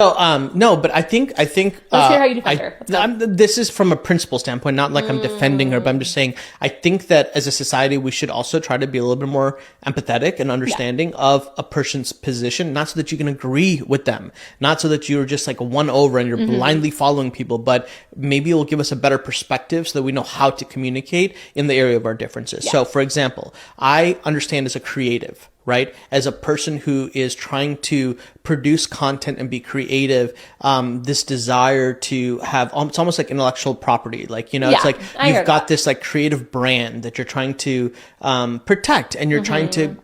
No, but I think, Let's hear how you defend her. this is from a principle standpoint, not like I'm defending her, but I'm just saying, I think that as a society, we should also try to be a little bit more empathetic and understanding of a person's position, not so that you can agree with them, not so that you're just like won over and you're blindly following people, but maybe it will give us a better perspective so that we know how to communicate in the area of our differences. So for example, I understand as a creative, right? As a person who is trying to produce content and be creative, this desire to have, it's almost like intellectual property. Like, it's like you've got this like creative brand that you're trying to protect, and you're trying to,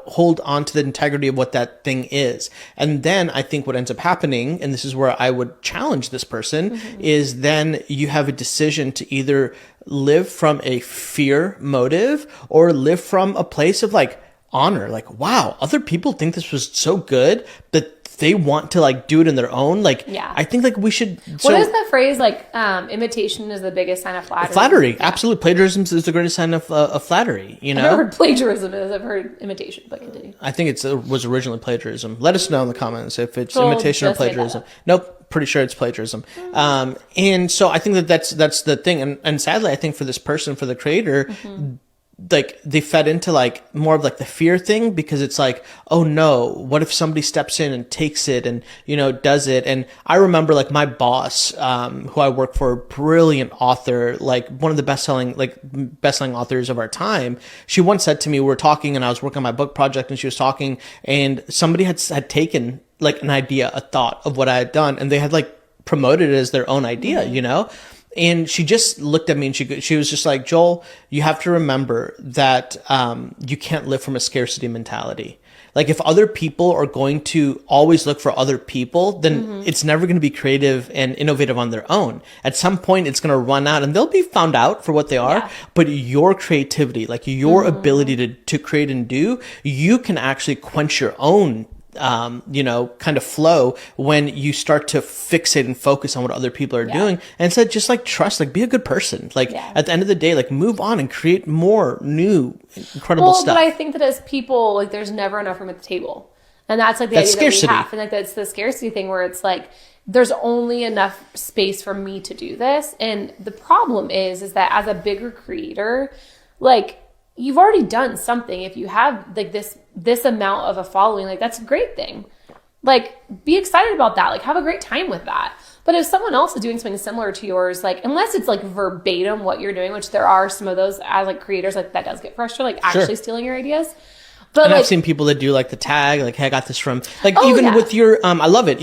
hold on to the integrity of what that thing is. And then I think what ends up happening, and this is where I would challenge this person, is then you have a decision to either live from a fear motive or live from a place of like, honor, like, wow, other people think this was so good that they want to like do it in their own. Like, I think like we should. What is the phrase? Like, imitation is the biggest sign of flattery. Flattery, absolutely. Plagiarism is the greatest sign of flattery. I've never heard plagiarism is. I've heard imitation, but continue. I think it was originally plagiarism. Let us know in the comments if it's imitation or plagiarism. Nope, pretty sure it's plagiarism. And so I think that's the thing. And sadly, I think for this person, for the creator, like they fed into like more of like the fear thing, because it's like, oh no, what if somebody steps in and takes it and, does it? And I remember like my boss, who I work for, brilliant author, like one of the best-selling authors of our time. She once said to me, we were talking and I was working on my book project and she was talking, and somebody had taken like an idea, a thought of what I had done, and they had like promoted it as their own idea, And she just looked at me and she was just like, Joel, you have to remember that you can't live from a scarcity mentality. Like if other people are going to always look for other people, then it's never going to be creative and innovative on their own. At some point, it's going to run out and they'll be found out for what they are. But your creativity, like your ability to create and do, you can actually quench your own kind of flow when you start to fixate and focus on what other people are doing, and instead just like trust, like be a good person, like at the end of the day, like move on and create more new incredible stuff. But I think that as people, like there's never enough room at the table, and that's like the idea scarcity that we have, and like that's the scarcity thing where it's like there's only enough space for me to do this. And the problem is that as a bigger creator, like you've already done something. If you have like this amount of a following, like that's a great thing. Like be excited about that. Like have a great time with that. But if someone else is doing something similar to yours, like unless it's like verbatim what you're doing, which there are some of those as like creators, like that does get frustrating, like actually stealing your ideas. But and like, I've seen people that do like the tag, like, hey, I got this from like with your I love it.